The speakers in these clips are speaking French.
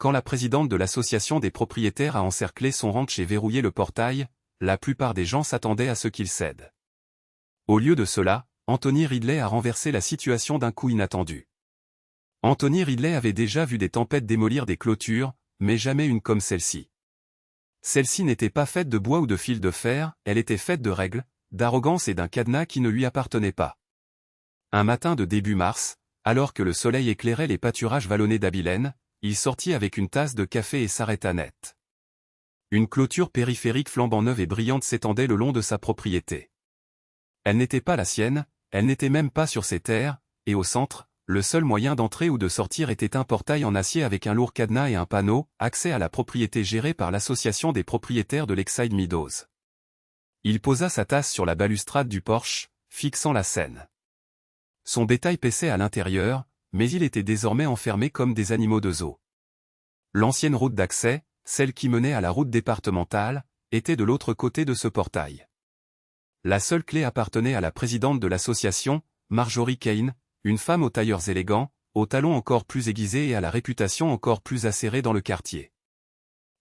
quand la présidente de l'association des propriétaires a encerclé son ranch et verrouillé le portail, la plupart des gens s'attendaient à ce qu'il cède. Au lieu de cela, Anthony Ridley a renversé la situation d'un coup inattendu. Anthony Ridley avait déjà vu des tempêtes démolir des clôtures, mais jamais une comme celle-ci. Celle-ci n'était pas faite de bois ou de fil de fer, elle était faite de règles, d'arrogance et d'un cadenas qui ne lui appartenait pas. Un matin de début mars, alors que le soleil éclairait les pâturages vallonnés d'Abilène, il sortit avec une tasse de café et s'arrêta net. Une clôture périphérique flambant neuve et brillante s'étendait le long de sa propriété. Elle n'était pas la sienne, elle n'était même pas sur ses terres, et au centre, le seul moyen d'entrer ou de sortir était un portail en acier avec un lourd cadenas et un panneau, accès à la propriété gérée par l'association des propriétaires de Lakeside Meadows. Il posa sa tasse sur la balustrade du porche, fixant la scène. Son bétail paissait à l'intérieur, mais il était désormais enfermé comme des animaux de zoo. L'ancienne route d'accès, celle qui menait à la route départementale, était de l'autre côté de ce portail. La seule clé appartenait à la présidente de l'association, Marjorie Kane, une femme aux tailleurs élégants, aux talons encore plus aiguisés et à la réputation encore plus acérée dans le quartier.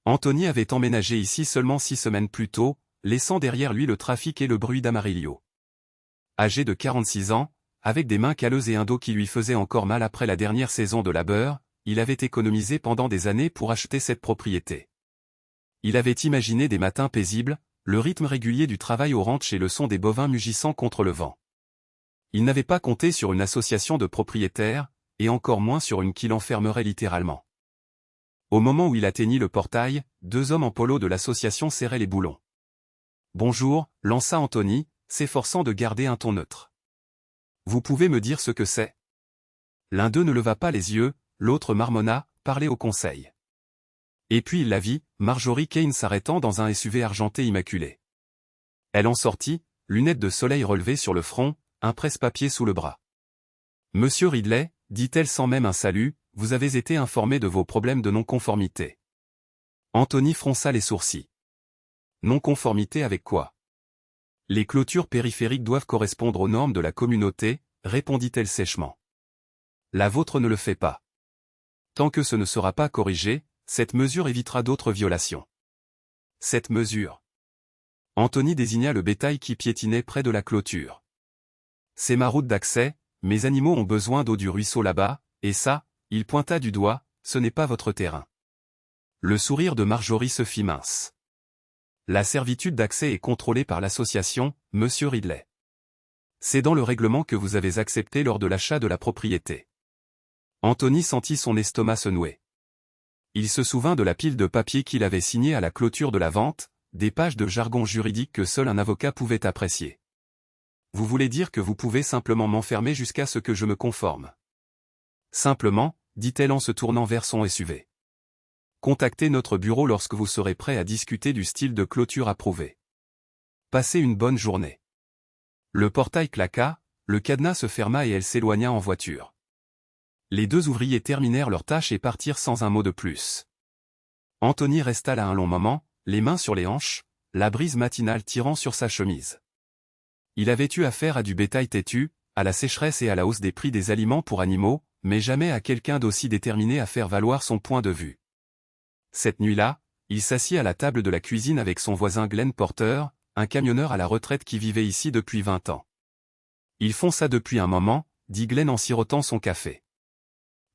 Anthony avait emménagé ici seulement 6 semaines plus tôt, laissant derrière lui le trafic et le bruit d'Amarillo. Âgé de 46 ans, avec des mains calleuses et un dos qui lui faisait encore mal après la dernière saison de labeur, il avait économisé pendant des années pour acheter cette propriété. Il avait imaginé des matins paisibles, le rythme régulier du travail au ranch et le son des bovins mugissant contre le vent. Il n'avait pas compté sur une association de propriétaires, et encore moins sur une qui l'enfermerait littéralement. Au moment où il atteignit le portail, 2 hommes en polo de l'association serraient les boulons. « Bonjour », lança Anthony, s'efforçant de garder un ton neutre. « Vous pouvez me dire ce que c'est ?» L'un d'eux ne leva pas les yeux, l'autre marmonna, « Parlez au conseil. » Et puis il la vit, Marjorie Kane s'arrêtant dans un SUV argenté immaculé. Elle en sortit, lunettes de soleil relevées sur le front, un presse-papier sous le bras. « Monsieur Ridley, dit-elle sans même un salut, vous avez été informé de vos problèmes de non-conformité. » Anthony fronça les sourcils. « Non-conformité avec quoi ? » « Les clôtures périphériques doivent correspondre aux normes de la communauté, répondit-elle sèchement. « La vôtre ne le fait pas. Tant que ce ne sera pas corrigé, cette mesure évitera d'autres violations. » Cette mesure. Anthony désigna le bétail qui piétinait près de la clôture. « C'est ma route d'accès, mes animaux ont besoin d'eau du ruisseau là-bas, et ça, il pointa du doigt, ce n'est pas votre terrain. » Le sourire de Marjorie se fit mince. « La servitude d'accès est contrôlée par l'association, monsieur Ridley. C'est dans le règlement que vous avez accepté lors de l'achat de la propriété. » Anthony sentit son estomac se nouer. Il se souvint de la pile de papier qu'il avait signé à la clôture de la vente, des pages de jargon juridique que seul un avocat pouvait apprécier. « Vous voulez dire que vous pouvez simplement m'enfermer jusqu'à ce que je me conforme. » Simplement, dit-elle en se tournant vers son SUV. Contactez notre bureau lorsque vous serez prêt à discuter du style de clôture approuvé. Passez une bonne journée. Le portail claqua, le cadenas se ferma et elle s'éloigna en voiture. Les 2 ouvriers terminèrent leur tâche et partirent sans un mot de plus. Anthony resta là un long moment, les mains sur les hanches, la brise matinale tirant sur sa chemise. Il avait eu affaire à du bétail têtu, à la sécheresse et à la hausse des prix des aliments pour animaux, mais jamais à quelqu'un d'aussi déterminé à faire valoir son point de vue. Cette nuit-là, il s'assit à la table de la cuisine avec son voisin Glenn Porter, un camionneur à la retraite qui vivait ici depuis 20 ans. Ils font ça depuis un moment, dit Glenn en sirotant son café.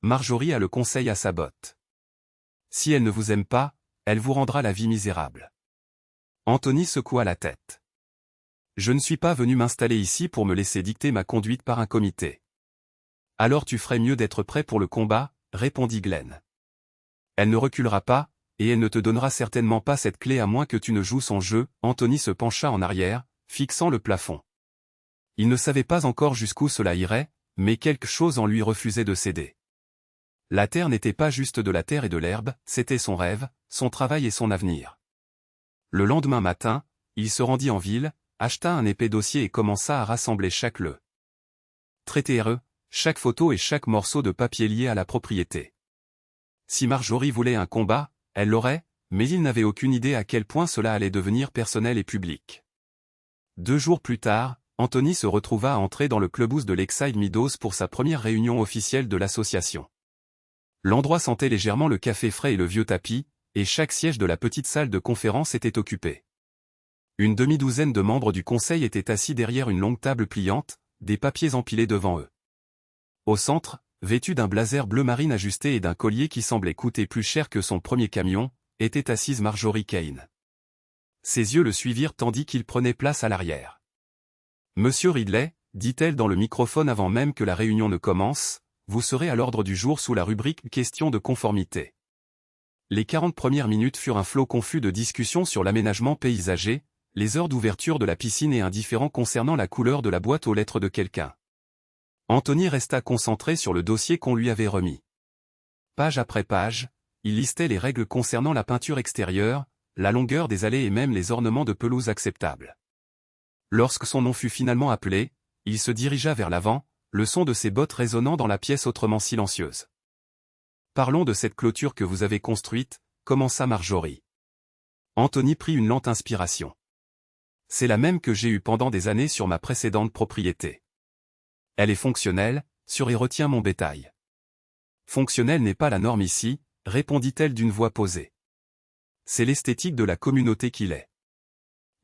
Marjorie a le conseil à sa botte. Si elle ne vous aime pas, elle vous rendra la vie misérable. Anthony secoua la tête. Je ne suis pas venu m'installer ici pour me laisser dicter ma conduite par un comité. Alors tu ferais mieux d'être prêt pour le combat, répondit Glenn. Elle ne reculera pas, et elle ne te donnera certainement pas cette clé à moins que tu ne joues son jeu. Anthony se pencha en arrière, fixant le plafond. Il ne savait pas encore jusqu'où cela irait, mais quelque chose en lui refusait de céder. La terre n'était pas juste de la terre et de l'herbe, c'était son rêve, son travail et son avenir. Le lendemain matin, il se rendit en ville, acheta un épais dossier et commença à rassembler chaque traité RE, chaque photo et chaque morceau de papier lié à la propriété. Si Marjorie voulait un combat, elle l'aurait, mais il n'avait aucune idée à quel point cela allait devenir personnel et public. 2 jours plus tard, Anthony se retrouva à entrer dans le clubhouse de Lakeside Meadows pour sa première réunion officielle de l'association. L'endroit sentait légèrement le café frais et le vieux tapis, et chaque siège de la petite salle de conférence était occupé. Une demi-douzaine de membres du conseil étaient assis derrière une longue table pliante, des papiers empilés devant eux. Au centre, vêtu d'un blazer bleu marine ajusté et d'un collier qui semblait coûter plus cher que son premier camion, était assise Marjorie Kane. Ses yeux le suivirent tandis qu'il prenait place à l'arrière. « Monsieur Ridley, dit-elle dans le microphone avant même que la réunion ne commence, vous serez à l'ordre du jour sous la rubrique « Questions de conformité ». Les 40 premières minutes furent un flot confus de discussions sur l'aménagement paysager, les heures d'ouverture de la piscine et indifférents concernant la couleur de la boîte aux lettres de quelqu'un. Anthony resta concentré sur le dossier qu'on lui avait remis. Page après page, il listait les règles concernant la peinture extérieure, la longueur des allées et même les ornements de pelouse acceptables. Lorsque son nom fut finalement appelé, il se dirigea vers l'avant, le son de ses bottes résonnant dans la pièce autrement silencieuse. « Parlons de cette clôture que vous avez construite », commença Marjorie. Anthony prit une lente inspiration. « C'est la même que j'ai eue pendant des années sur ma précédente propriété. Elle est fonctionnelle, sûre et retient mon bétail. » « Fonctionnelle n'est pas la norme ici, » répondit-elle d'une voix posée. « C'est l'esthétique de la communauté qui l'est.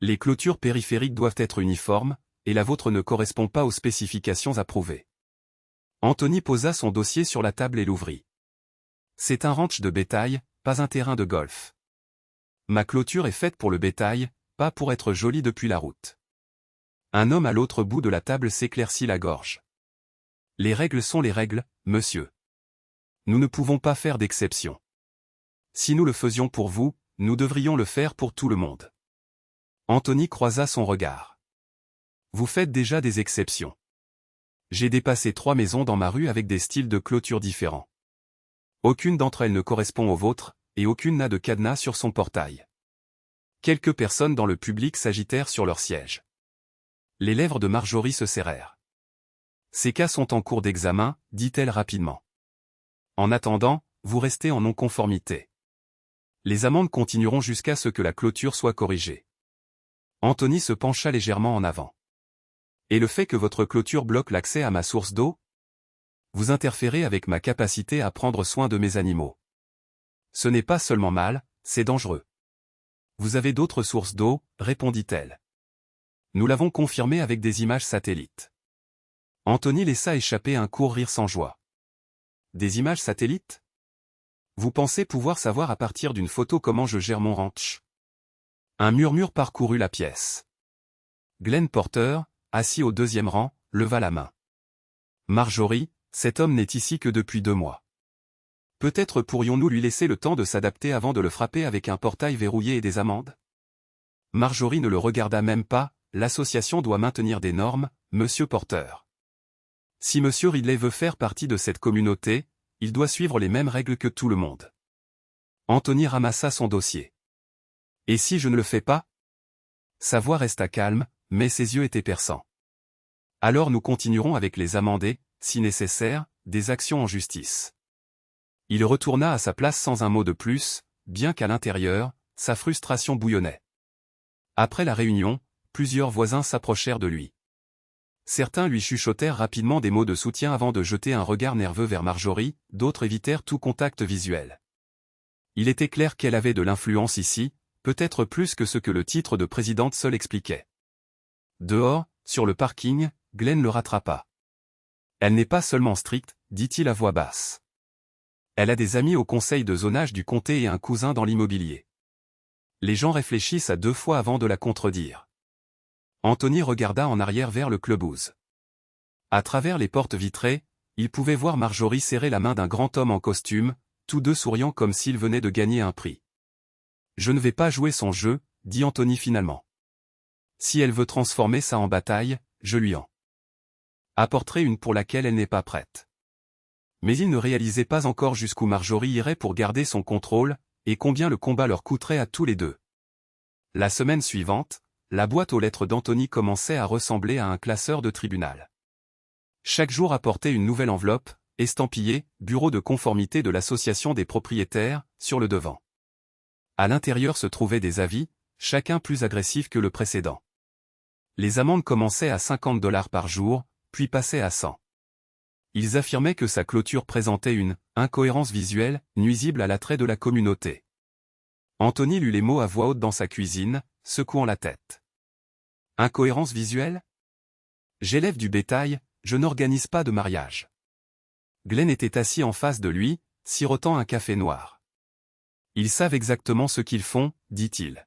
Les clôtures périphériques doivent être uniformes, et la vôtre ne correspond pas aux spécifications approuvées. » Anthony posa son dossier sur la table et l'ouvrit. « C'est un ranch de bétail, pas un terrain de golf. Ma clôture est faite pour le bétail, pas pour être jolie depuis la route. » Un homme à l'autre bout de la table s'éclaircit la gorge. « Les règles sont les règles, monsieur. Nous ne pouvons pas faire d'exception. Si nous le faisions pour vous, nous devrions le faire pour tout le monde. » Anthony croisa son regard. « Vous faites déjà des exceptions. J'ai dépassé 3 maisons dans ma rue avec des styles de clôture différents. Aucune d'entre elles ne correspond aux vôtres, et aucune n'a de cadenas sur son portail. » Quelques personnes dans le public s'agitèrent sur leurs sièges. Les lèvres de Marjorie se serrèrent. « Ces cas sont en cours d'examen, dit-elle rapidement. En attendant, vous restez en non-conformité. Les amendes continueront jusqu'à ce que la clôture soit corrigée. » Anthony se pencha légèrement en avant. « Et le fait que votre clôture bloque l'accès à ma source d'eau? Vous interférez avec ma capacité à prendre soin de mes animaux. Ce n'est pas seulement mal, c'est dangereux. » « Vous avez d'autres sources d'eau, répondit-elle. Nous l'avons confirmé avec des images satellites. » Anthony laissa échapper un court rire sans joie. « Des images satellites? Vous pensez pouvoir savoir à partir d'une photo comment je gère mon ranch? » Un murmure parcourut la pièce. Glenn Porter, assis au 2e rang, leva la main. « Marjorie, cet homme n'est ici que depuis 2 mois. Peut-être pourrions-nous lui laisser le temps de s'adapter avant de le frapper avec un portail verrouillé et des amendes? » Marjorie ne le regarda même pas. « L'association doit maintenir des normes, monsieur Porter. Si monsieur Ridley veut faire partie de cette communauté, il doit suivre les mêmes règles que tout le monde. » Anthony ramassa son dossier. « Et si je ne le fais pas? » Sa voix resta calme, mais ses yeux étaient perçants. « Alors nous continuerons avec les amendes et, si nécessaire, des actions en justice. » Il retourna à sa place sans un mot de plus, bien qu'à l'intérieur, sa frustration bouillonnait. Après la réunion, plusieurs voisins s'approchèrent de lui. Certains lui chuchotèrent rapidement des mots de soutien avant de jeter un regard nerveux vers Marjorie, d'autres évitèrent tout contact visuel. Il était clair qu'elle avait de l'influence ici, peut-être plus que ce que le titre de présidente seul expliquait. Dehors, sur le parking, Glenn le rattrapa. « Elle n'est pas seulement stricte, dit-il à voix basse. Elle a des amis au conseil de zonage du comté et un cousin dans l'immobilier. Les gens réfléchissent à 2 fois avant de la contredire. » Anthony regarda en arrière vers le clubhouse. À travers les portes vitrées, il pouvait voir Marjorie serrer la main d'un grand homme en costume, tous deux souriant comme s'ils venaient de gagner un prix. « Je ne vais pas jouer son jeu, » dit Anthony finalement. « Si elle veut transformer ça en bataille, je lui en apporterai une pour laquelle elle n'est pas prête. » Mais il ne réalisait pas encore jusqu'où Marjorie irait pour garder son contrôle, et combien le combat leur coûterait à tous les deux. La semaine suivante, la boîte aux lettres d'Anthony commençait à ressembler à un classeur de tribunal. Chaque jour apportait une nouvelle enveloppe, estampillée « Bureau de conformité de l'association des propriétaires » sur le devant. À l'intérieur se trouvaient des avis, chacun plus agressif que le précédent. Les amendes commençaient à $50 par jour, puis passaient à 100. Ils affirmaient que sa clôture présentait une incohérence visuelle, nuisible à l'attrait de la communauté. Anthony lut les mots à voix haute dans sa cuisine, secouant la tête. Incohérence visuelle? J'élève du bétail, je n'organise pas de mariage. Glenn était assis en face de lui, sirotant un café noir. Ils savent exactement ce qu'ils font, dit-il.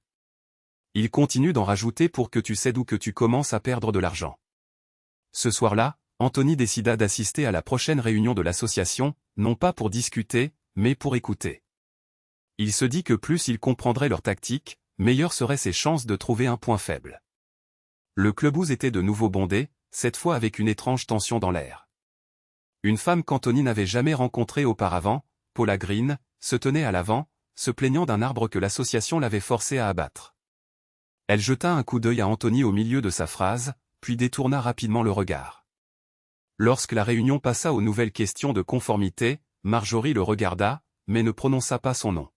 Ils continuent d'en rajouter pour que tu cèdes ou que tu commences à perdre de l'argent. Ce soir-là, Anthony décida d'assister à la prochaine réunion de l'association, non pas pour discuter, mais pour écouter. Il se dit que plus il comprendrait leur tactique, meilleures seraient ses chances de trouver un point faible. Le clubhouse était de nouveau bondé, cette fois avec une étrange tension dans l'air. Une femme qu'Anthony n'avait jamais rencontrée auparavant, Paula Green, se tenait à l'avant, se plaignant d'un arbre que l'association l'avait forcé à abattre. Elle jeta un coup d'œil à Anthony au milieu de sa phrase, puis détourna rapidement le regard. Lorsque la réunion passa aux nouvelles questions de conformité, Marjorie le regarda, mais ne prononça pas son nom.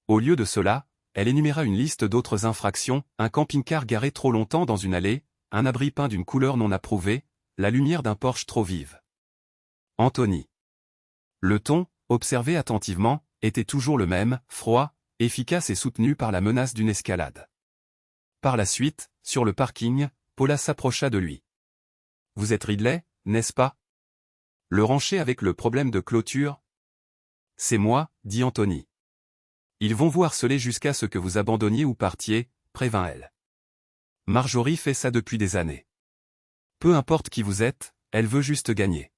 Au lieu de cela, elle énuméra une liste d'autres infractions, un camping-car garé trop longtemps dans une allée, un abri peint d'une couleur non approuvée, la lumière d'un porche trop vive. Anthony. Le ton, observé attentivement, était toujours le même, froid, efficace et soutenu par la menace d'une escalade. Par la suite, sur le parking, Paula s'approcha de lui. « Vous êtes Ridley, n'est-ce pas? Le rancher avec le problème de clôture? »« C'est moi, » dit Anthony. « Ils vont vous harceler jusqu'à ce que vous abandonniez ou partiez, » prévint-elle. Marjorie fait ça depuis des années. Peu importe qui vous êtes, elle veut juste gagner.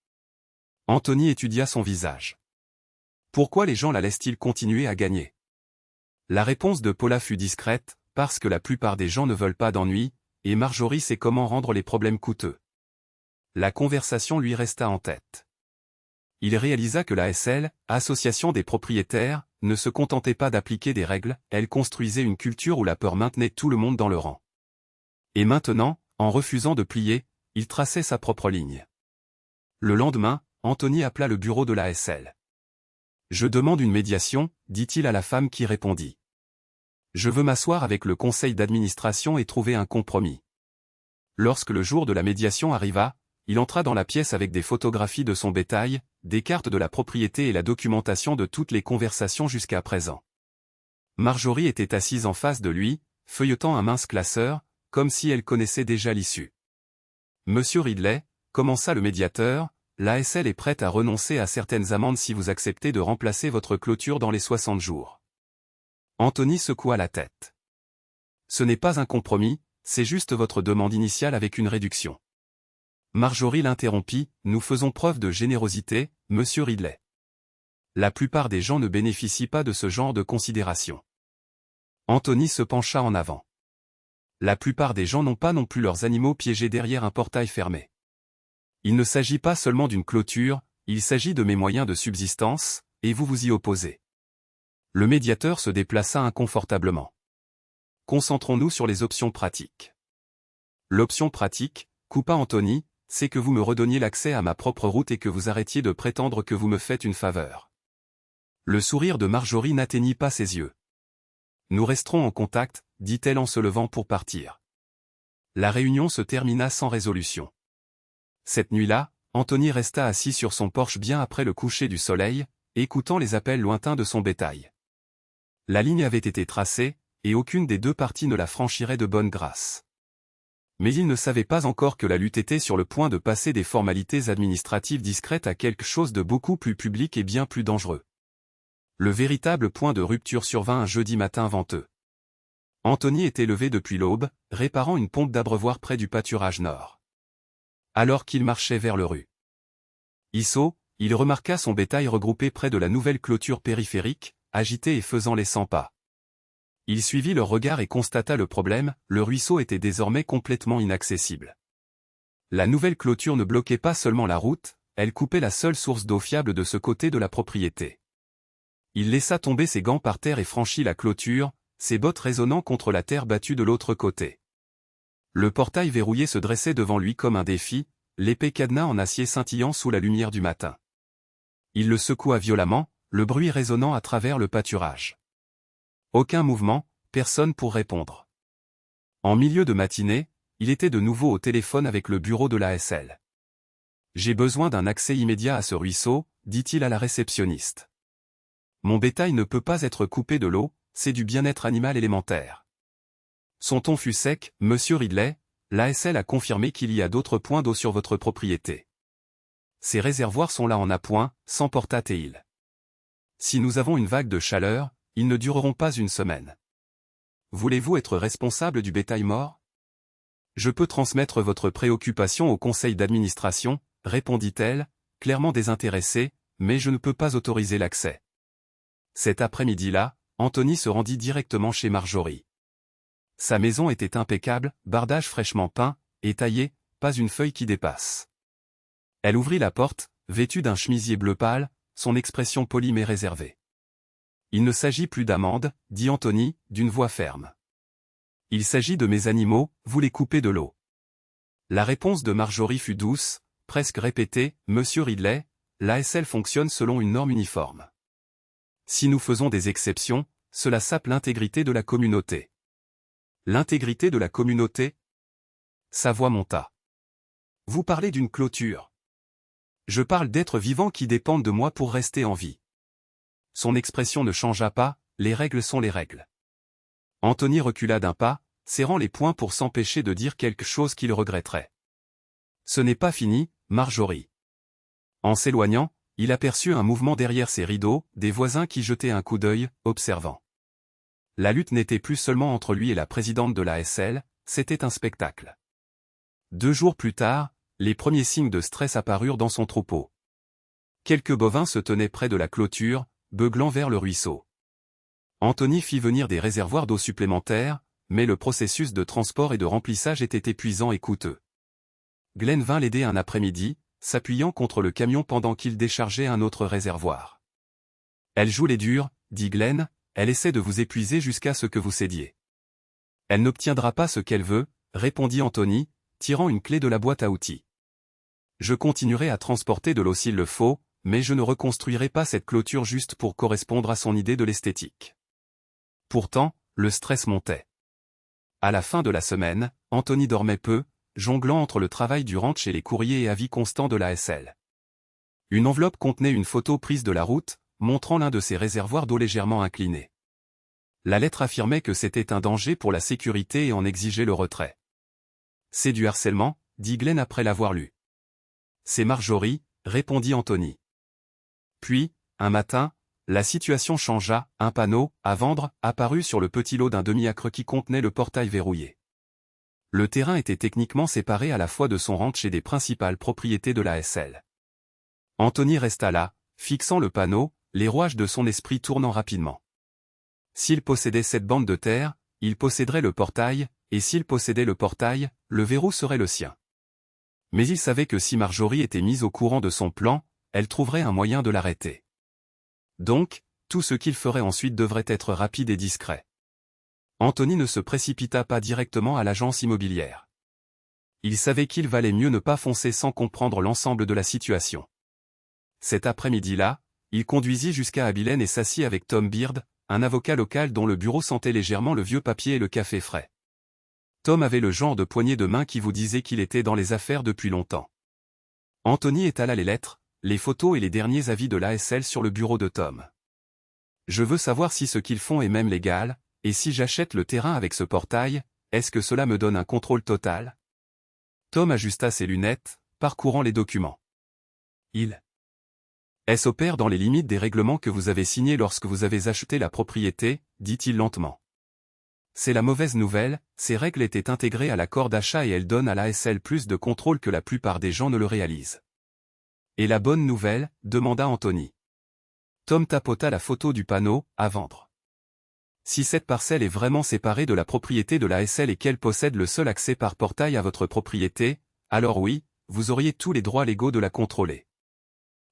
Anthony étudia son visage. Pourquoi les gens la laissent-ils continuer à gagner? La réponse de Paula fut discrète, parce que la plupart des gens ne veulent pas d'ennui, et Marjorie sait comment rendre les problèmes coûteux. La conversation lui resta en tête. Il réalisa que l'ASL, Association des propriétaires, ne se contentait pas d'appliquer des règles, elle construisait une culture où la peur maintenait tout le monde dans le rang. Et maintenant, en refusant de plier, il traçait sa propre ligne. Le lendemain, Anthony appela le bureau de l'ASL. « Je demande une médiation, » dit-il à la femme qui répondit. « Je veux m'asseoir avec le conseil d'administration et trouver un compromis. » Lorsque le jour de la médiation arriva, il entra dans la pièce avec des photographies de son bétail, des cartes de la propriété et la documentation de toutes les conversations jusqu'à présent. Marjorie était assise en face de lui, feuilletant un mince classeur, comme si elle connaissait déjà l'issue. « Monsieur Ridley, » commença le médiateur, « l'ASL est prête à renoncer à certaines amendes si vous acceptez de remplacer votre clôture dans les 60 jours. » Anthony secoua la tête. « Ce n'est pas un compromis, c'est juste votre demande initiale avec une réduction. » Marjorie l'interrompit, « Nous faisons preuve de générosité, monsieur Ridley. La plupart des gens ne bénéficient pas de ce genre de considération. » Anthony se pencha en avant. La plupart des gens n'ont pas non plus leurs animaux piégés derrière un portail fermé. Il ne s'agit pas seulement d'une clôture, il s'agit de mes moyens de subsistance, et vous vous y opposez. Le médiateur se déplaça inconfortablement. Concentrons-nous sur les options pratiques. L'option pratique, coupa Anthony, c'est que vous me redonniez l'accès à ma propre route et que vous arrêtiez de prétendre que vous me faites une faveur. Le sourire de Marjorie n'atteignit pas ses yeux. Nous resterons en contact, dit-elle en se levant pour partir. La réunion se termina sans résolution. Cette nuit-là, Anthony resta assis sur son porche bien après le coucher du soleil, écoutant les appels lointains de son bétail. La ligne avait été tracée, et aucune des deux parties ne la franchirait de bonne grâce. Mais il ne savait pas encore que la lutte était sur le point de passer des formalités administratives discrètes à quelque chose de beaucoup plus public et bien plus dangereux. Le véritable point de rupture survint un jeudi matin venteux. Anthony était levé depuis l'aube, réparant une pompe d'abreuvoir près du pâturage nord. Alors qu'il marchait vers le rue Isso, il remarqua son bétail regroupé près de la nouvelle clôture périphérique, agité et faisant les 100 pas. Il suivit leur regard et constata le problème, le ruisseau était désormais complètement inaccessible. La nouvelle clôture ne bloquait pas seulement la route, elle coupait la seule source d'eau fiable de ce côté de la propriété. Il laissa tomber ses gants par terre et franchit la clôture, ses bottes résonnant contre la terre battue de l'autre côté. Le portail verrouillé se dressait devant lui comme un défi, l'épais cadenas en acier scintillant sous la lumière du matin. Il le secoua violemment, le bruit résonnant à travers le pâturage. Aucun mouvement, personne pour répondre. En milieu de matinée, il était de nouveau au téléphone avec le bureau de l'ASL. J'ai besoin d'un accès immédiat à ce ruisseau, dit-il à la réceptionniste. Mon bétail ne peut pas être coupé de l'eau, c'est du bien-être animal élémentaire. Son ton fut sec. Monsieur Ridley, l'ASL a confirmé qu'il y a d'autres points d'eau sur votre propriété. Ces réservoirs sont là en appoint, sans porte-à-téil. Si nous avons une vague de chaleur, ils ne dureront pas une semaine. Voulez-vous être responsable du bétail mort? Je peux transmettre votre préoccupation au conseil d'administration, répondit-elle, clairement désintéressée, mais je ne peux pas autoriser l'accès. Cet après-midi-là, Anthony se rendit directement chez Marjorie. Sa maison était impeccable, bardage fraîchement peint, et taillé, pas une feuille qui dépasse. Elle ouvrit la porte, vêtue d'un chemisier bleu pâle, son expression polie mais réservée. « Il ne s'agit plus d'amandes, dit Anthony, d'une voix ferme. Il s'agit de mes animaux, vous les coupez de l'eau. » La réponse de Marjorie fut douce, presque répétée, « Monsieur Ridley, l'ASL fonctionne selon une norme uniforme. Si nous faisons des exceptions, cela sape l'intégrité de la communauté. » L'intégrité de la communauté? Sa voix monta. Vous parlez d'une clôture. Je parle d'êtres vivants qui dépendent de moi pour rester en vie. Son expression ne changea pas, les règles sont les règles. Anthony recula d'un pas, serrant les poings pour s'empêcher de dire quelque chose qu'il regretterait. Ce n'est pas fini, Marjorie. En s'éloignant, il aperçut un mouvement derrière ses rideaux, des voisins qui jetaient un coup d'œil, observant. La lutte n'était plus seulement entre lui et la présidente de l'ASL, c'était un spectacle. 2 jours plus tard, les premiers signes de stress apparurent dans son troupeau. Quelques bovins se tenaient près de la clôture, beuglant vers le ruisseau. Anthony fit venir des réservoirs d'eau supplémentaires, mais le processus de transport et de remplissage était épuisant et coûteux. Glenn vint l'aider un après-midi, s'appuyant contre le camion pendant qu'il déchargeait un autre réservoir. « Elle joue les durs, dit Glenn, elle essaie de vous épuiser jusqu'à ce que vous cédiez. »« Elle n'obtiendra pas ce qu'elle veut, » répondit Anthony, tirant une clé de la boîte à outils. « Je continuerai à transporter de l'eau s'il le faut, mais je ne reconstruirai pas cette clôture juste pour correspondre à son idée de l'esthétique. » Pourtant, le stress montait. À la fin de la semaine, Anthony dormait peu, jonglant entre le travail du ranch et les courriers et avis constants de l'ASL. Une enveloppe contenait une photo prise de la route, montrant l'un de ces réservoirs d'eau légèrement inclinés. La lettre affirmait que c'était un danger pour la sécurité et en exigeait le retrait. « C'est du harcèlement, » dit Glenn après l'avoir lu. « C'est Marjorie, » répondit Anthony. Puis, un matin, la situation changea, un panneau, à vendre, apparut sur le petit lot d'un demi-acre qui contenait le portail verrouillé. Le terrain était techniquement séparé à la fois de son ranch et des principales propriétés de l'ASL. Anthony resta là, fixant le panneau, les rouages de son esprit tournant rapidement. S'il possédait cette bande de terre, il posséderait le portail, et s'il possédait le portail, le verrou serait le sien. Mais il savait que si Marjorie était mise au courant de son plan, elle trouverait un moyen de l'arrêter. Donc, tout ce qu'il ferait ensuite devrait être rapide et discret. Anthony ne se précipita pas directement à l'agence immobilière. Il savait qu'il valait mieux ne pas foncer sans comprendre l'ensemble de la situation. Cet après-midi-là, il conduisit jusqu'à Abilene et s'assit avec Tom Beard, un avocat local dont le bureau sentait légèrement le vieux papier et le café frais. Tom avait le genre de poignée de main qui vous disait qu'il était dans les affaires depuis longtemps. Anthony étala les lettres, les photos et les derniers avis de l'ASL sur le bureau de Tom. « Je veux savoir si ce qu'ils font est même légal, et si j'achète le terrain avec ce portail, est-ce que cela me donne un contrôle total ?» Tom ajusta ses lunettes, parcourant les documents. Il s'opère dans les limites des règlements que vous avez signés lorsque vous avez acheté la propriété, dit-il lentement. C'est la mauvaise nouvelle, ces règles étaient intégrées à l'accord d'achat et elles donnent à l'ASL plus de contrôle que la plupart des gens ne le réalisent. Et la bonne nouvelle, demanda Anthony. Tom tapota la photo du panneau, à vendre. Si cette parcelle est vraiment séparée de la propriété de l'ASL et qu'elle possède le seul accès par portail à votre propriété, alors oui, vous auriez tous les droits légaux de la contrôler.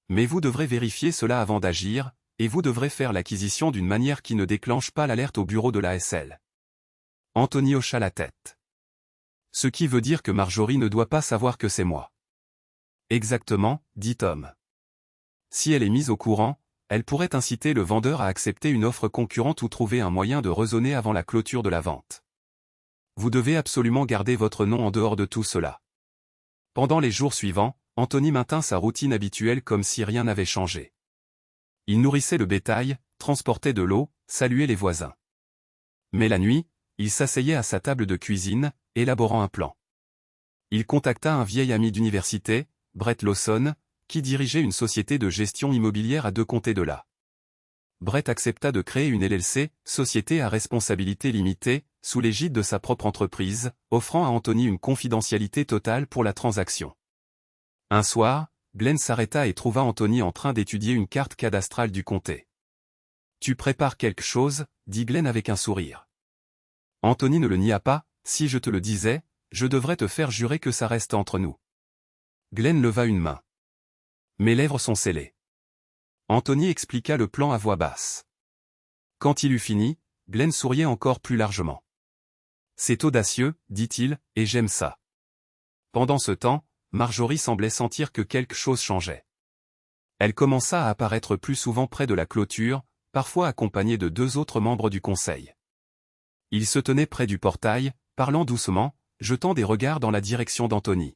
Mais vous devrez vérifier cela avant d'agir, et vous devrez faire l'acquisition d'une manière qui ne déclenche pas l'alerte au bureau de l'ASL. Anthony hocha la tête. Ce qui veut dire que Marjorie ne doit pas savoir que c'est moi. Exactement, dit Tom. Si elle est mise au courant, elle pourrait inciter le vendeur à accepter une offre concurrente ou trouver un moyen de raisonner avant la clôture de la vente. Vous devez absolument garder votre nom en dehors de tout cela. Pendant les jours suivants, Anthony maintint sa routine habituelle comme si rien n'avait changé. Il nourrissait le bétail, transportait de l'eau, saluait les voisins. Mais la nuit, il s'asseyait à sa table de cuisine, élaborant un plan. Il contacta un vieil ami d'université, Brett Lawson, qui dirigeait une société de gestion immobilière à 2 comtés de là. Brett accepta de créer une LLC, société à responsabilité limitée, sous l'égide de sa propre entreprise, offrant à Anthony une confidentialité totale pour la transaction. Un soir, Glenn s'arrêta et trouva Anthony en train d'étudier une carte cadastrale du comté. « Tu prépares quelque chose ?» dit Glenn avec un sourire. Anthony ne le nia pas. « Si je te le disais, je devrais te faire jurer que ça reste entre nous. » Glenn leva une main. « Mes lèvres sont scellées. » Anthony expliqua le plan à voix basse. Quand il eut fini, Glenn souriait encore plus largement. « C'est audacieux, dit-il, et j'aime ça. » Pendant ce temps, Marjorie semblait sentir que quelque chose changeait. Elle commença à apparaître plus souvent près de la clôture, parfois accompagnée de 2 autres membres du conseil. Ils se tenaient près du portail, parlant doucement, jetant des regards dans la direction d'Anthony.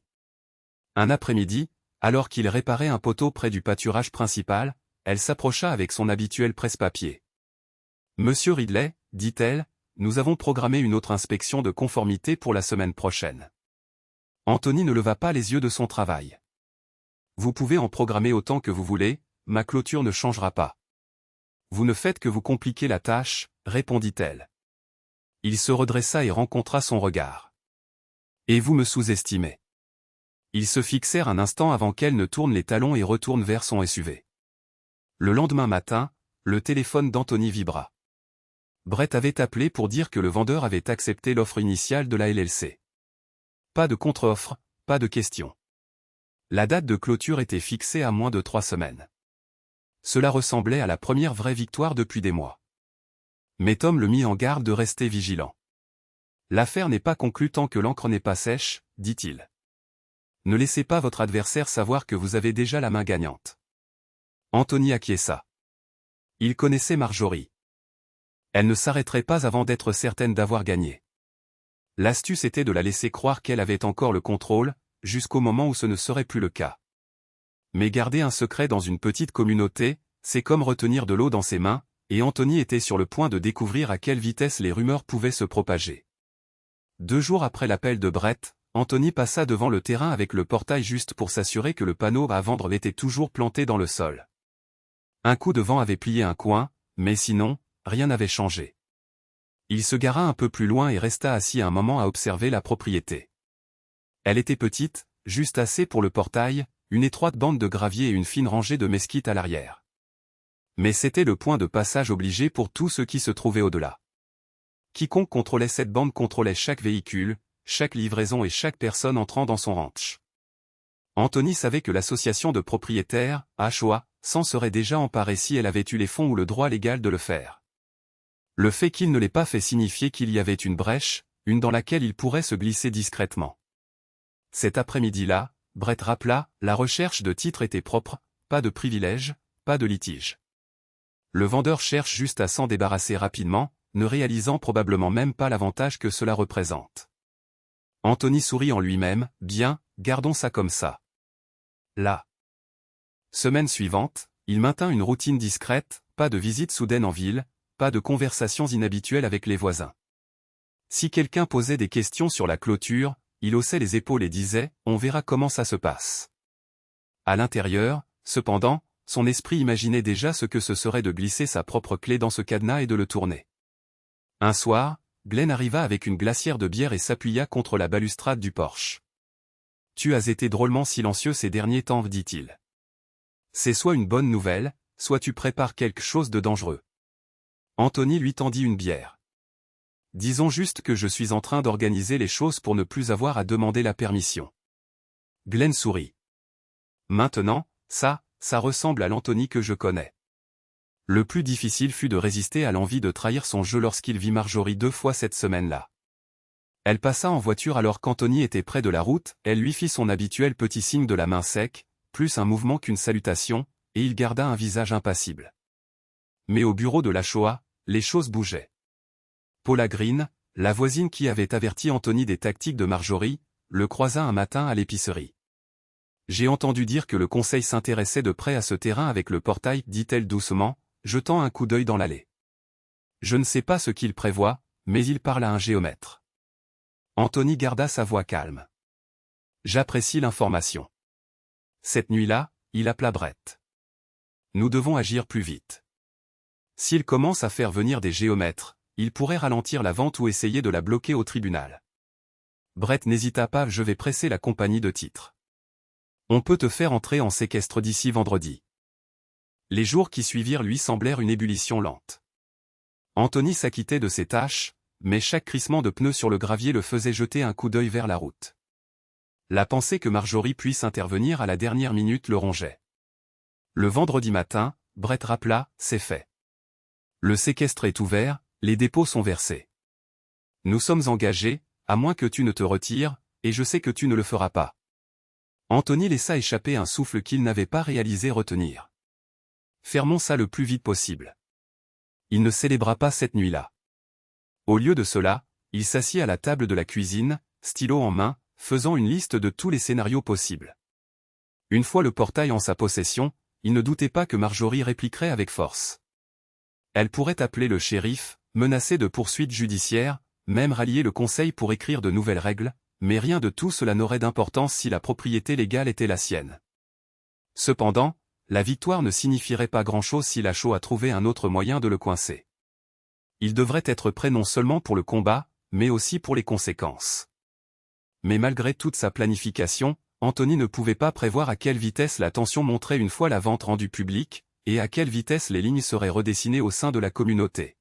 Un après-midi, alors qu'il réparait un poteau près du pâturage principal, elle s'approcha avec son habituel presse-papier. « Monsieur Ridley, dit-elle, nous avons programmé une autre inspection de conformité pour la semaine prochaine. » Anthony ne leva pas les yeux de son travail. « Vous pouvez en programmer autant que vous voulez, ma clôture ne changera pas. »« Vous ne faites que vous compliquer la tâche, » répondit-elle. Il se redressa et rencontra son regard. « Et vous me sous-estimez. » Ils se fixèrent un instant avant qu'elle ne tourne les talons et retourne vers son SUV. Le lendemain matin, le téléphone d'Anthony vibra. Brett avait appelé pour dire que le vendeur avait accepté l'offre initiale de la LLC. Pas de contre-offre, pas de question. La date de clôture était fixée à moins de 3 semaines. Cela ressemblait à la première vraie victoire depuis des mois. Mais Tom le mit en garde de rester vigilant. « L'affaire n'est pas conclue tant que l'encre n'est pas sèche, dit-il. Ne laissez pas votre adversaire savoir que vous avez déjà la main gagnante. » Anthony acquiesça. Il connaissait Marjorie. Elle ne s'arrêterait pas avant d'être certaine d'avoir gagné. L'astuce était de la laisser croire qu'elle avait encore le contrôle, jusqu'au moment où ce ne serait plus le cas. Mais garder un secret dans une petite communauté, c'est comme retenir de l'eau dans ses mains, et Anthony était sur le point de découvrir à quelle vitesse les rumeurs pouvaient se propager. 2 jours après l'appel de Brett, Anthony passa devant le terrain avec le portail juste pour s'assurer que le panneau à vendre était toujours planté dans le sol. Un coup de vent avait plié un coin, mais sinon, rien n'avait changé. Il se gara un peu plus loin et resta assis un moment à observer la propriété. Elle était petite, juste assez pour le portail, une étroite bande de gravier et une fine rangée de mesquites à l'arrière. Mais c'était le point de passage obligé pour tous ceux qui se trouvaient au-delà. Quiconque contrôlait cette bande contrôlait chaque véhicule, chaque livraison et chaque personne entrant dans son ranch. Anthony savait que l'association de propriétaires, HOA, s'en serait déjà emparée si elle avait eu les fonds ou le droit légal de le faire. Le fait qu'il ne l'ait pas fait signifiait qu'il y avait une brèche, une dans laquelle il pourrait se glisser discrètement. Cet après-midi-là, Brett rappela, la recherche de titres était propre, pas de privilèges, pas de litige. Le vendeur cherche juste à s'en débarrasser rapidement, ne réalisant probablement même pas l'avantage que cela représente. Anthony sourit en lui-même, bien, gardons ça comme ça. La semaine suivante, il maintint une routine discrète, pas de visite soudaine en ville, pas de conversations inhabituelles avec les voisins. Si quelqu'un posait des questions sur la clôture, il haussait les épaules et disait « On verra comment ça se passe ». À l'intérieur, cependant, son esprit imaginait déjà ce que ce serait de glisser sa propre clé dans ce cadenas et de le tourner. Un soir, Glenn arriva avec une glacière de bière et s'appuya contre la balustrade du porche. « Tu as été drôlement silencieux ces derniers temps, dit-il. C'est soit une bonne nouvelle, soit tu prépares quelque chose de dangereux. » Anthony lui tendit une bière. « Disons juste que je suis en train d'organiser les choses pour ne plus avoir à demander la permission. » Glenn sourit. « Maintenant, ça ressemble à l'Anthony que je connais. » Le plus difficile fut de résister à l'envie de trahir son jeu lorsqu'il vit Marjorie 2 fois cette semaine-là. Elle passa en voiture alors qu'Anthony était près de la route, elle lui fit son habituel petit signe de la main sec, plus un mouvement qu'une salutation, et il garda un visage impassible. Mais au bureau de la HOA, les choses bougeaient. Paula Green, la voisine qui avait averti Anthony des tactiques de Marjorie, le croisa un matin à l'épicerie. J'ai entendu dire que le conseil s'intéressait de près à ce terrain avec le portail, dit-elle doucement, jetant un coup d'œil dans l'allée. Je ne sais pas ce qu'il prévoit, mais il parle à un géomètre. Anthony garda sa voix calme. J'apprécie l'information. Cette nuit-là, il appela Brett. Nous devons agir plus vite. S'il commence à faire venir des géomètres, il pourrait ralentir la vente ou essayer de la bloquer au tribunal. Brett n'hésita pas, je vais presser la compagnie de titres. On peut te faire entrer en séquestre d'ici vendredi. Les jours qui suivirent lui semblèrent une ébullition lente. Anthony s'acquittait de ses tâches, mais chaque crissement de pneus sur le gravier le faisait jeter un coup d'œil vers la route. La pensée que Marjorie puisse intervenir à la dernière minute le rongeait. Le vendredi matin, Brett rappela, c'est fait. Le séquestre est ouvert, les dépôts sont versés. Nous sommes engagés, à moins que tu ne te retires, et je sais que tu ne le feras pas. Anthony laissa échapper un souffle qu'il n'avait pas réalisé retenir. Fermons ça le plus vite possible. Il ne célébra pas cette nuit-là. Au lieu de cela, il s'assit à la table de la cuisine, stylo en main, faisant une liste de tous les scénarios possibles. Une fois le portail en sa possession, il ne doutait pas que Marjorie répliquerait avec force. Elle pourrait appeler le shérif, menacer de poursuites judiciaires, même rallier le conseil pour écrire de nouvelles règles, mais rien de tout cela n'aurait d'importance si la propriété légale était la sienne. Cependant, la victoire ne signifierait pas grand-chose si Lachaud a trouvé un autre moyen de le coincer. Il devrait être prêt non seulement pour le combat, mais aussi pour les conséquences. Mais malgré toute sa planification, Anthony ne pouvait pas prévoir à quelle vitesse la tension monterait une fois la vente rendue publique, et à quelle vitesse les lignes seraient redessinées au sein de la communauté.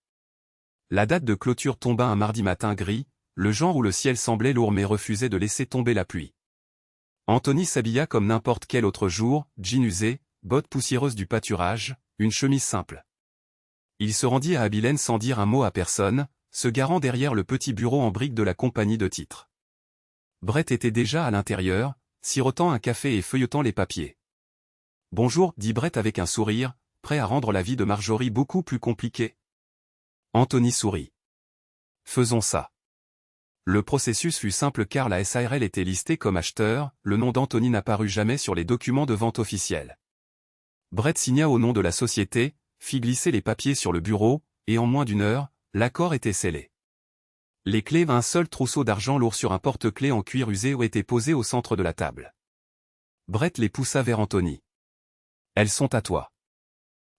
La date de clôture tomba un mardi matin gris, le genre où le ciel semblait lourd mais refusait de laisser tomber la pluie. Anthony s'habilla comme n'importe quel autre jour, jean usé, bottes poussiéreuses du pâturage, une chemise simple. Il se rendit à Abilène sans dire un mot à personne, se garant derrière le petit bureau en briques de la compagnie de titres. Brett était déjà à l'intérieur, sirotant un café et feuilletant les papiers. « Bonjour, dit Brett avec un sourire, prêt à rendre la vie de Marjorie beaucoup plus compliquée. » Anthony sourit. « Faisons ça. » Le processus fut simple car la SARL était listée comme acheteur, le nom d'Anthony n'apparut jamais sur les documents de vente officiels. Brett signa au nom de la société, fit glisser les papiers sur le bureau, et en moins d'une heure, l'accord était scellé. Les clés, un seul trousseau d'argent lourd sur un porte-clés en cuir usé étaient posés au centre de la table. Brett les poussa vers Anthony. « Elles sont à toi. »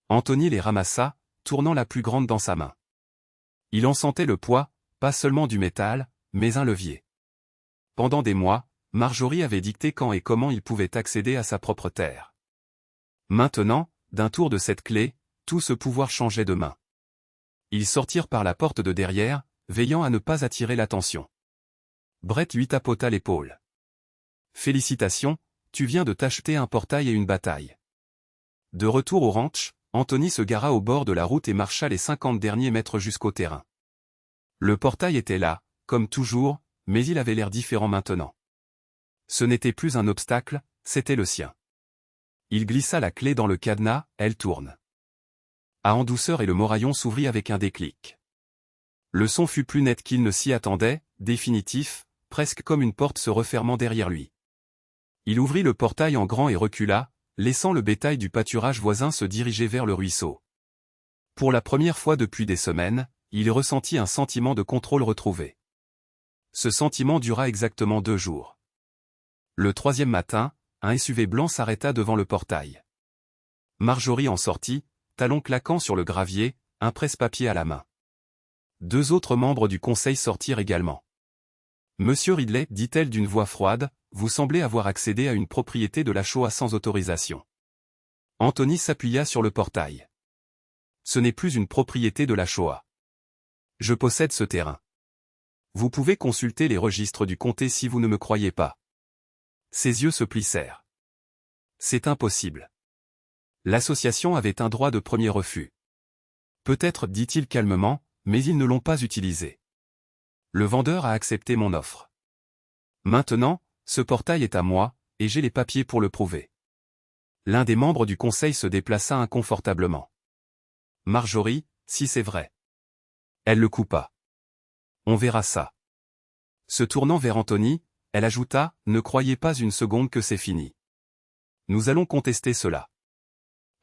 Anthony les ramassa, tournant la plus grande dans sa main. Il en sentait le poids, pas seulement du métal, mais un levier. Pendant des mois, Marjorie avait dicté quand et comment il pouvait accéder à sa propre terre. Maintenant, d'un tour de cette clé, tout ce pouvoir changeait de main. Ils sortirent par la porte de derrière, veillant à ne pas attirer l'attention. Brett lui tapota l'épaule. « Félicitations, tu viens de t'acheter un portail et une bataille. » De retour au ranch, Anthony se gara au bord de la route et marcha les 50 derniers mètres jusqu'au terrain. Le portail était là, comme toujours, mais il avait l'air différent maintenant. Ce n'était plus un obstacle, c'était le sien. Il glissa la clé dans le cadenas, elle tourne. En douceur et le moraillon s'ouvrit avec un déclic. Le son fut plus net qu'il ne s'y attendait, définitif, presque comme une porte se refermant derrière lui. Il ouvrit le portail en grand et recula, laissant le bétail du pâturage voisin se diriger vers le ruisseau. Pour la première fois depuis des semaines, il ressentit un sentiment de contrôle retrouvé. Ce sentiment dura exactement 2 jours. Le 3e matin, un SUV blanc s'arrêta devant le portail. Marjorie en sortit, talons claquant sur le gravier, un presse-papier à la main. 2 autres membres du conseil sortirent également. « Monsieur Ridley, dit-elle d'une voix froide, vous semblez avoir accédé à une propriété de la Shoah sans autorisation. » Anthony s'appuya sur le portail. « Ce n'est plus une propriété de la Shoah. Je possède ce terrain. Vous pouvez consulter les registres du comté si vous ne me croyez pas. » Ses yeux se plissèrent. « C'est impossible. L'association avait un droit de premier refus. Peut-être, dit-il calmement, mais ils ne l'ont pas utilisé. Le vendeur a accepté mon offre. Maintenant, ce portail est à moi, et j'ai les papiers pour le prouver. » L'un des membres du conseil se déplaça inconfortablement. « Marjorie, si c'est vrai. » Elle le coupa. « On verra ça. » Se tournant vers Anthony, elle ajouta, « Ne croyez pas une seconde que c'est fini. Nous allons contester cela.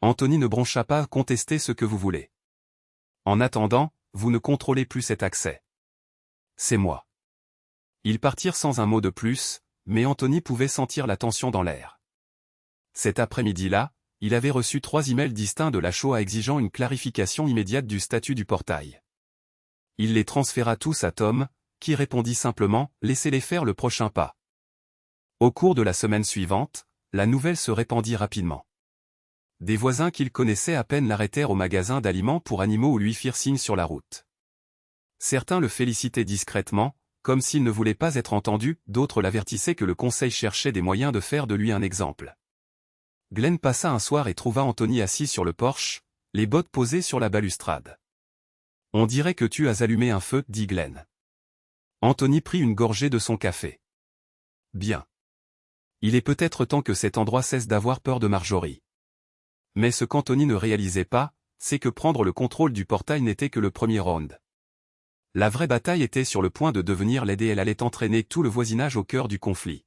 Anthony ne broncha pas, contester ce que vous voulez. En attendant, vous ne contrôlez plus cet accès. C'est moi. Ils partirent sans un mot de plus, mais Anthony pouvait sentir la tension dans l'air. Cet après-midi-là, il avait reçu 3 emails distincts de la Shoah exigeant une clarification immédiate du statut du portail. Il les transféra tous à Tom, qui répondit simplement « Laissez-les faire le prochain pas ». Au cours de la semaine suivante, la nouvelle se répandit rapidement. Des voisins qu'il connaissait à peine l'arrêtèrent au magasin d'aliments pour animaux ou lui firent signe sur la route. Certains le félicitaient discrètement, comme s'il ne voulait pas être entendu, d'autres l'avertissaient que le conseil cherchait des moyens de faire de lui un exemple. Glenn passa un soir et trouva Anthony assis sur le porche, les bottes posées sur la balustrade. « On dirait que tu as allumé un feu, » dit Glenn. Anthony prit une gorgée de son café. « Bien. Il est peut-être temps que cet endroit cesse d'avoir peur de Marjorie. » Mais ce qu'Anthony ne réalisait pas, c'est que prendre le contrôle du portail n'était que le premier round. La vraie bataille était sur le point de devenir laide et elle allait entraîner tout le voisinage au cœur du conflit.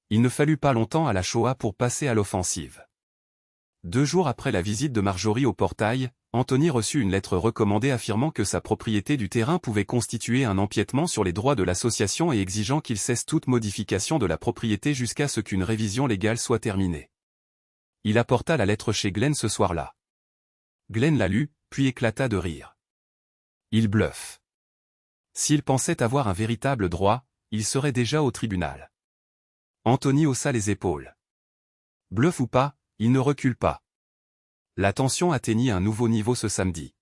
Il ne fallut pas longtemps à la Shoah pour passer à l'offensive. 2 jours après la visite de Marjorie au portail, Anthony reçut une lettre recommandée affirmant que sa propriété du terrain pouvait constituer un empiètement sur les droits de l'association et exigeant qu'il cesse toute modification de la propriété jusqu'à ce qu'une révision légale soit terminée. Il apporta la lettre chez Glenn ce soir-là. Glenn la lut, puis éclata de rire. Il bluffe. S'il pensait avoir un véritable droit, il serait déjà au tribunal. Anthony haussa les épaules. Bluff ou pas, il ne recule pas. La tension atteignit un nouveau niveau ce samedi.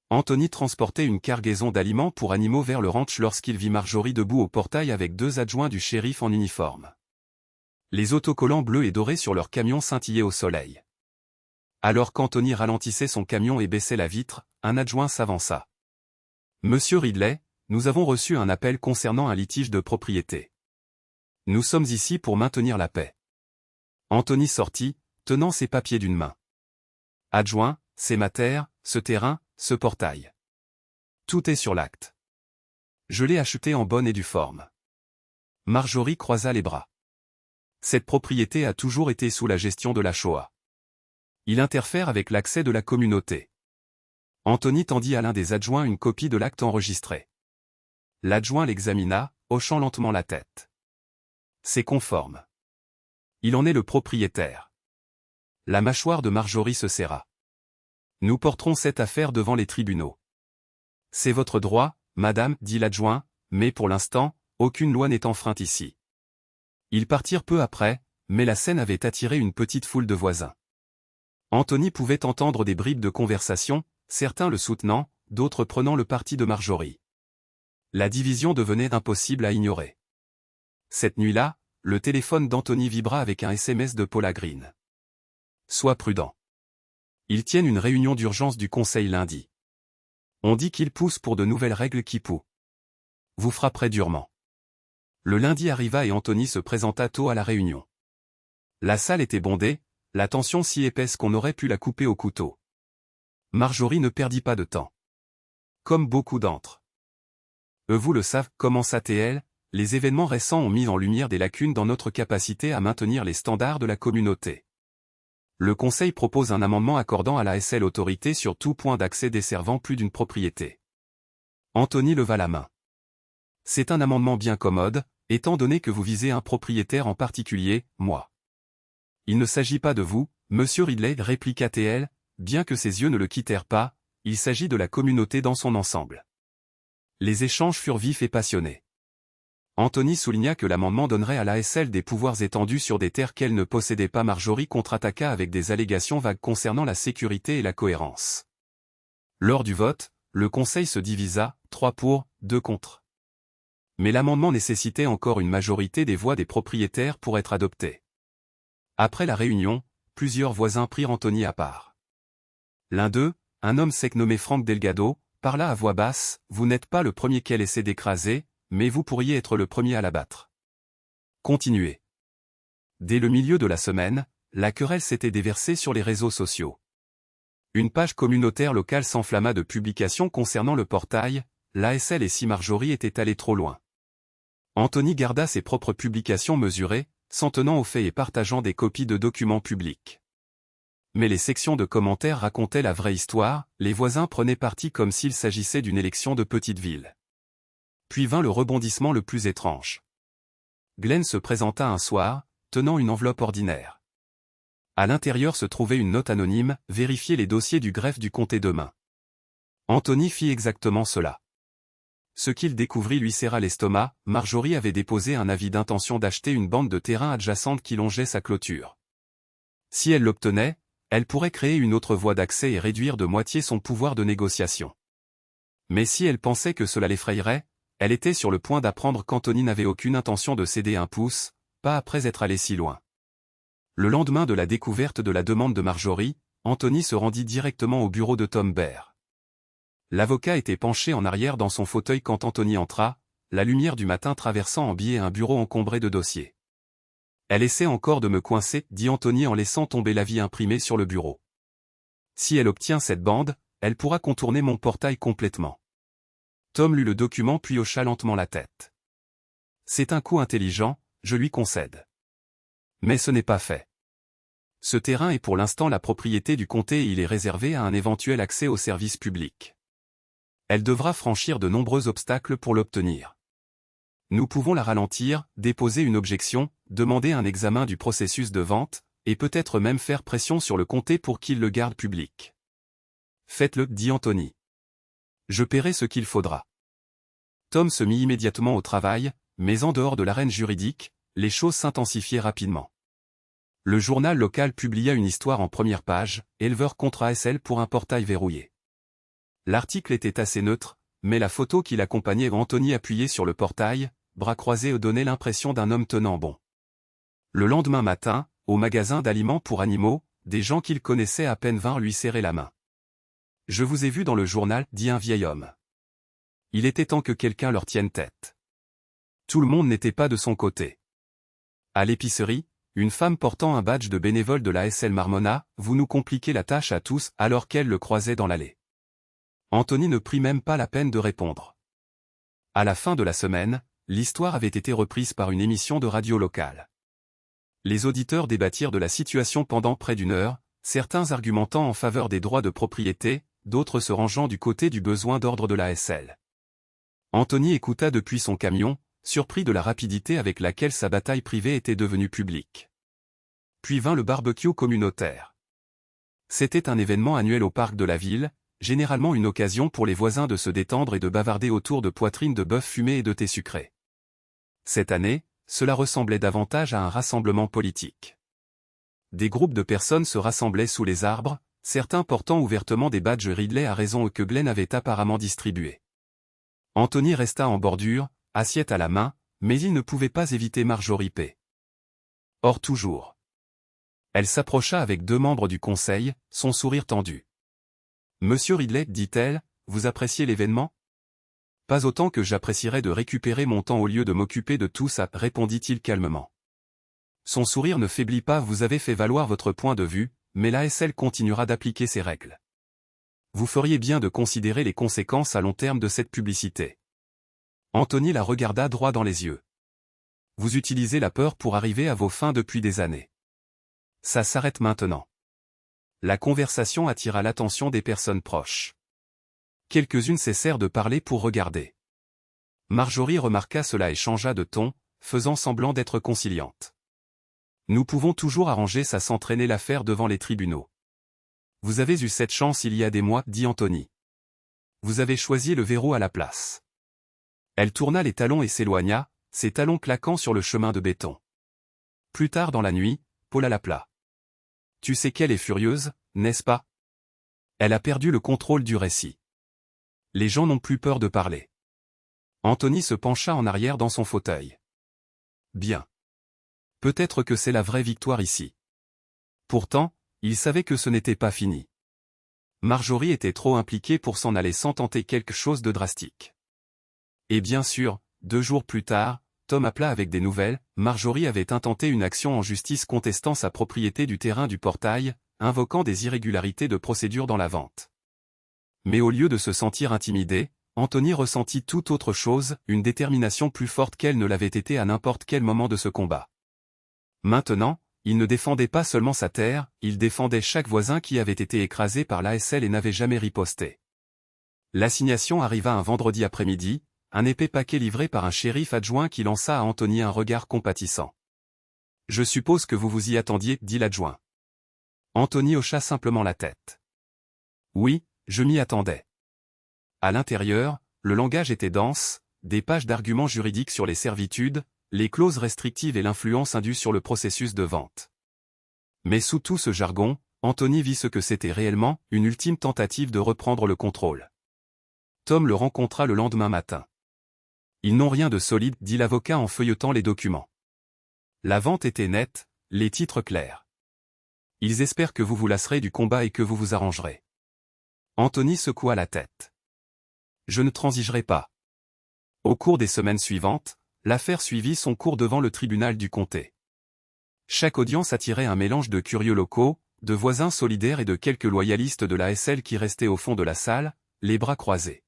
Anthony transportait une cargaison d'aliments pour animaux vers le ranch lorsqu'il vit Marjorie debout au portail avec 2 adjoints du shérif en uniforme. Les autocollants bleus et dorés sur leur camion scintillaient au soleil. Alors qu'Anthony ralentissait son camion et baissait la vitre, un adjoint s'avança. « Monsieur Ridley, nous avons reçu un appel concernant un litige de propriété. Nous sommes ici pour maintenir la paix. » Anthony sortit, tenant ses papiers d'une main. « Adjoint, c'est ma terre, ce terrain, ce portail. Tout est sur l'acte. Je l'ai acheté en bonne et due forme. » Marjorie croisa les bras. Cette propriété a toujours été sous la gestion de la Shoah. Il interfère avec l'accès de la communauté. Anthony tendit à l'un des adjoints une copie de l'acte enregistré. L'adjoint l'examina, hochant lentement la tête. C'est conforme. Il en est le propriétaire. La mâchoire de Marjorie se serra. Nous porterons cette affaire devant les tribunaux. C'est votre droit, madame, dit l'adjoint, mais pour l'instant, aucune loi n'est enfreinte ici. Ils partirent peu après, mais la scène avait attiré une petite foule de voisins. Anthony pouvait entendre des bribes de conversation, certains le soutenant, d'autres prenant le parti de Marjorie. La division devenait impossible à ignorer. Cette nuit-là, le téléphone d'Anthony vibra avec un SMS de Paula Green. Sois prudent. Ils tiennent une réunion d'urgence du conseil lundi. On dit qu'ils poussent pour de nouvelles règles qui vous frapperez durement. Le lundi arriva et Anthony se présenta tôt à la réunion. La salle était bondée, la tension si épaisse qu'on aurait pu la couper au couteau. Marjorie ne perdit pas de temps. Comme beaucoup d'entre eux vous le savent, commença-t-elle, les événements récents ont mis en lumière des lacunes dans notre capacité à maintenir les standards de la communauté. Le Conseil propose un amendement accordant à l'ASL autorité sur tout point d'accès desservant plus d'une propriété. Anthony leva la main. C'est un amendement bien commode, étant donné que vous visez un propriétaire en particulier, moi. Il ne s'agit pas de vous, monsieur Ridley, répliqua-t-elle, bien que ses yeux ne le quittèrent pas, il s'agit de la communauté dans son ensemble. Les échanges furent vifs et passionnés. Anthony souligna que l'amendement donnerait à l'ASL des pouvoirs étendus sur des terres qu'elle ne possédait pas. Marjorie contre-attaqua avec des allégations vagues concernant la sécurité et la cohérence. Lors du vote, le Conseil se divisa, 3 pour, 2 contre. Mais l'amendement nécessitait encore une majorité des voix des propriétaires pour être adopté. Après la réunion, plusieurs voisins prirent Anthony à part. L'un d'eux, un homme sec nommé Frank Delgado, parla à voix basse, « Vous n'êtes pas le premier qu'elle essaie d'écraser, mais vous pourriez être le premier à l'abattre. Continuez. » Dès le milieu de la semaine, la querelle s'était déversée sur les réseaux sociaux. Une page communautaire locale s'enflamma de publications concernant le portail, l'ASL et si Marjorie était allée trop loin. Anthony garda ses propres publications mesurées, s'en tenant aux faits et partageant des copies de documents publics. Mais les sections de commentaires racontaient la vraie histoire, les voisins prenaient parti comme s'il s'agissait d'une élection de petite ville. Puis vint le rebondissement le plus étrange. Glenn se présenta un soir, tenant une enveloppe ordinaire. À l'intérieur se trouvait une note anonyme, « Vérifiez les dossiers du greffe du comté demain ». Anthony fit exactement cela. Ce qu'il découvrit lui serra l'estomac, Marjorie avait déposé un avis d'intention d'acheter une bande de terrain adjacente qui longeait sa clôture. Si elle l'obtenait, elle pourrait créer une autre voie d'accès et réduire de moitié son pouvoir de négociation. Mais si elle pensait que cela l'effrayerait, elle était sur le point d'apprendre qu'Anthony n'avait aucune intention de céder un pouce, pas après être allé si loin. Le lendemain de la découverte de la demande de Marjorie, Anthony se rendit directement au bureau de Tom Baer. L'avocat était penché en arrière dans son fauteuil quand Anthony entra, la lumière du matin traversant en biais un bureau encombré de dossiers. « Elle essaie encore de me coincer, » dit Anthony en laissant tomber l'avis imprimé sur le bureau. « Si elle obtient cette bande, elle pourra contourner mon portail complètement. » Tom lut le document puis hocha lentement la tête. « C'est un coup intelligent, je lui concède. Mais ce n'est pas fait. Ce terrain est pour l'instant la propriété du comté et il est réservé à un éventuel accès aux services publics. Elle devra franchir de nombreux obstacles pour l'obtenir. Nous pouvons la ralentir, déposer une objection, demander un examen du processus de vente, et peut-être même faire pression sur le comté pour qu'il le garde public. Faites-le, dit Anthony. Je paierai ce qu'il faudra. Tom se mit immédiatement au travail, mais en dehors de l'arène juridique, les choses s'intensifiaient rapidement. Le journal local publia une histoire en première page, éleveur contre ASL pour un portail verrouillé. L'article était assez neutre, mais la photo qui l'accompagnait Anthony appuyé sur le portail, bras croisés donnait l'impression d'un homme tenant bon. Le lendemain matin, au magasin d'aliments pour animaux, des gens qu'il connaissait à peine vinrent lui serrer la main. « Je vous ai vu dans le journal, » dit un vieil homme. Il était temps que quelqu'un leur tienne tête. Tout le monde n'était pas de son côté. À l'épicerie, une femme portant un badge de bénévole de la SL marmonna, « Vous nous compliquez la tâche à tous » alors qu'elle le croisait dans l'allée. Anthony ne prit même pas la peine de répondre. À la fin de la semaine, l'histoire avait été reprise par une émission de radio locale. Les auditeurs débattirent de la situation pendant près d'une heure, certains argumentant en faveur des droits de propriété, d'autres se rangeant du côté du besoin d'ordre de la SL. Anthony écouta depuis son camion, surpris de la rapidité avec laquelle sa bataille privée était devenue publique. Puis vint le barbecue communautaire. C'était un événement annuel au parc de la ville, généralement une occasion pour les voisins de se détendre et de bavarder autour de poitrines de bœuf fumé et de thé sucré. Cette année, cela ressemblait davantage à un rassemblement politique. Des groupes de personnes se rassemblaient sous les arbres, certains portant ouvertement des badges Ridley à raison que Glenn avait apparemment distribués. Anthony resta en bordure, assiette à la main, mais il ne pouvait pas éviter Marjorie P. Or toujours. Elle s'approcha avec deux membres du conseil, son sourire tendu. « Monsieur Ridley, dit-elle, vous appréciez l'événement ? » « Pas autant que j'apprécierais de récupérer mon temps au lieu de m'occuper de tout ça, répondit-il calmement. Son sourire ne faiblit pas. Vous avez fait valoir votre point de vue, mais l'ASL continuera d'appliquer ses règles. Vous feriez bien de considérer les conséquences à long terme de cette publicité. Anthony la regarda droit dans les yeux. Vous utilisez la peur pour arriver à vos fins depuis des années. Ça s'arrête maintenant. La conversation attira l'attention des personnes proches. Quelques-unes cessèrent de parler pour regarder. Marjorie remarqua cela et changea de ton, faisant semblant d'être conciliante. Nous pouvons toujours arranger ça sans traîner l'affaire devant les tribunaux. Vous avez eu cette chance il y a des mois, dit Anthony. Vous avez choisi le verrou à la place. Elle tourna les talons et s'éloigna, ses talons claquant sur le chemin de béton. Plus tard dans la nuit, Paula l'appela. Tu sais qu'elle est furieuse, n'est-ce pas? Elle a perdu le contrôle du récit. Les gens n'ont plus peur de parler. Anthony se pencha en arrière dans son fauteuil. Bien. Peut-être que c'est la vraie victoire ici. Pourtant, il savait que ce n'était pas fini. Marjorie était trop impliquée pour s'en aller sans tenter quelque chose de drastique. Et bien sûr, 2 jours plus tard, Tom appela avec des nouvelles. Marjorie avait intenté une action en justice contestant sa propriété du terrain du portail, invoquant des irrégularités de procédure dans la vente. Mais au lieu de se sentir intimidé, Anthony ressentit tout autre chose, une détermination plus forte qu'elle ne l'avait été à n'importe quel moment de ce combat. Maintenant, il ne défendait pas seulement sa terre, il défendait chaque voisin qui avait été écrasé par l'ASL et n'avait jamais riposté. L'assignation arriva un vendredi après-midi, un épais paquet livré par un shérif adjoint qui lança à Anthony un regard compatissant. « Je suppose que vous vous y attendiez, » dit l'adjoint. Anthony hocha simplement la tête. « Oui, je m'y attendais. » À l'intérieur, le langage était dense, des pages d'arguments juridiques sur les servitudes, les clauses restrictives et l'influence indue sur le processus de vente. Mais sous tout ce jargon, Anthony vit ce que c'était réellement, une ultime tentative de reprendre le contrôle. Tom le rencontra le lendemain matin. « Ils n'ont rien de solide, » dit l'avocat en feuilletant les documents. La vente était nette, les titres clairs. Ils espèrent que vous vous lasserez du combat et que vous vous arrangerez. Anthony secoua la tête. « Je ne transigerai pas. » Au cours des semaines suivantes, l'affaire suivit son cours devant le tribunal du comté. Chaque audience attirait un mélange de curieux locaux, de voisins solidaires et de quelques loyalistes de l'ASL qui restaient au fond de la salle, les bras croisés.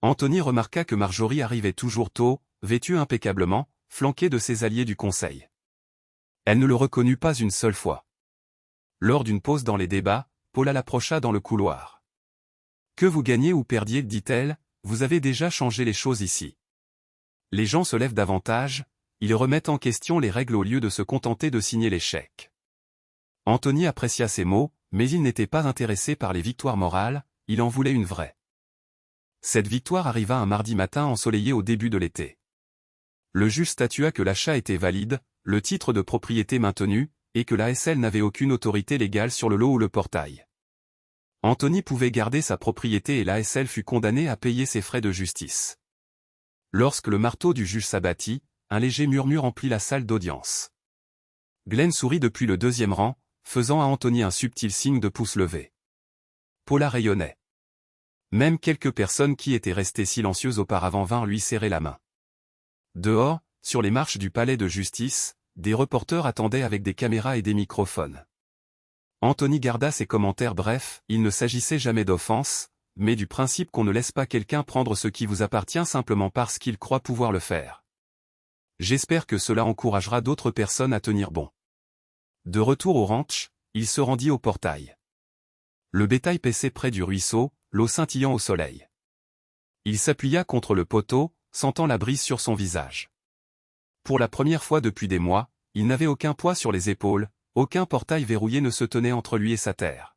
Anthony remarqua que Marjorie arrivait toujours tôt, vêtue impeccablement, flanquée de ses alliés du conseil. Elle ne le reconnut pas une seule fois. Lors d'une pause dans les débats, Paula l'approcha dans le couloir. « Que vous gagnez ou perdiez, dit-elle, vous avez déjà changé les choses ici. Les gens se lèvent davantage, ils remettent en question les règles au lieu de se contenter de signer les chèques. » Anthony apprécia ces mots, mais il n'était pas intéressé par les victoires morales, il en voulait une vraie. Cette victoire arriva un mardi matin ensoleillé au début de l'été. Le juge statua que l'achat était valide, le titre de propriété maintenu, et que l'ASL n'avait aucune autorité légale sur le lot ou le portail. Anthony pouvait garder sa propriété et l'ASL fut condamné à payer ses frais de justice. Lorsque le marteau du juge s'abattit, un léger murmure emplit la salle d'audience. Glenn sourit depuis le deuxième rang, faisant à Anthony un subtil signe de pouce levé. Paula rayonnait. Même quelques personnes qui étaient restées silencieuses auparavant vinrent lui serrer la main. Dehors, sur les marches du palais de justice, des reporters attendaient avec des caméras et des microphones. Anthony garda ses commentaires brefs, il ne s'agissait jamais d'offense, mais du principe qu'on ne laisse pas quelqu'un prendre ce qui vous appartient simplement parce qu'il croit pouvoir le faire. J'espère que cela encouragera d'autres personnes à tenir bon. De retour au ranch, il se rendit au portail. Le bétail paissait près du ruisseau, l'eau scintillant au soleil. Il s'appuya contre le poteau, sentant la brise sur son visage. Pour la première fois depuis des mois, il n'avait aucun poids sur les épaules, aucun portail verrouillé ne se tenait entre lui et sa terre.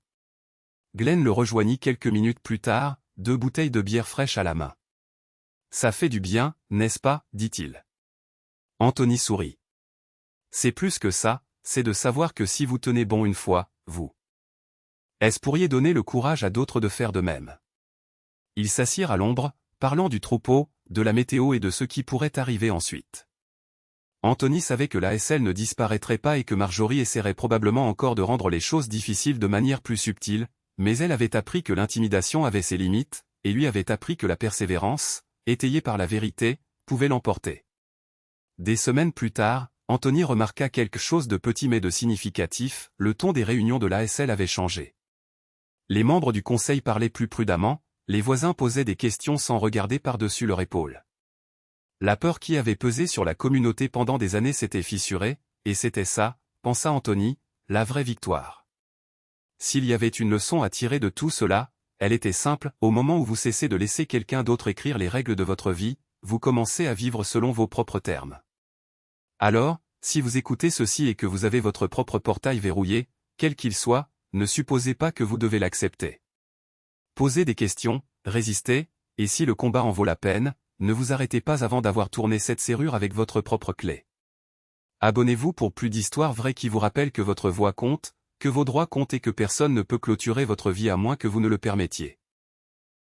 Glenn le rejoignit quelques minutes plus tard, 2 bouteilles de bière fraîche à la main. « Ça fait du bien, n'est-ce pas ?» dit-il. Anthony sourit. « C'est plus que ça, c'est de savoir que si vous tenez bon une fois, vous pourriez donner le courage à d'autres de faire de même. » Ils s'assirent à l'ombre, parlant du troupeau, de la météo et de ce qui pourrait arriver ensuite. Anthony savait que l'ASL ne disparaîtrait pas et que Marjorie essaierait probablement encore de rendre les choses difficiles de manière plus subtile, mais elle avait appris que l'intimidation avait ses limites, et lui avait appris que la persévérance, étayée par la vérité, pouvait l'emporter. Des semaines plus tard, Anthony remarqua quelque chose de petit mais de significatif, le ton des réunions de l'ASL avait changé. Les membres du conseil parlaient plus prudemment, les voisins posaient des questions sans regarder par-dessus leur épaule. La peur qui avait pesé sur la communauté pendant des années s'était fissurée, et c'était ça, pensa Anthony, la vraie victoire. S'il y avait une leçon à tirer de tout cela, elle était simple, au moment où vous cessez de laisser quelqu'un d'autre écrire les règles de votre vie, vous commencez à vivre selon vos propres termes. Alors, si vous écoutez ceci et que vous avez votre propre portail verrouillé, quel qu'il soit, ne supposez pas que vous devez l'accepter. Posez des questions, résistez, et si le combat en vaut la peine, ne vous arrêtez pas avant d'avoir tourné cette serrure avec votre propre clé. Abonnez-vous pour plus d'histoires vraies qui vous rappellent que votre voix compte, que vos droits comptent et que personne ne peut clôturer votre vie à moins que vous ne le permettiez.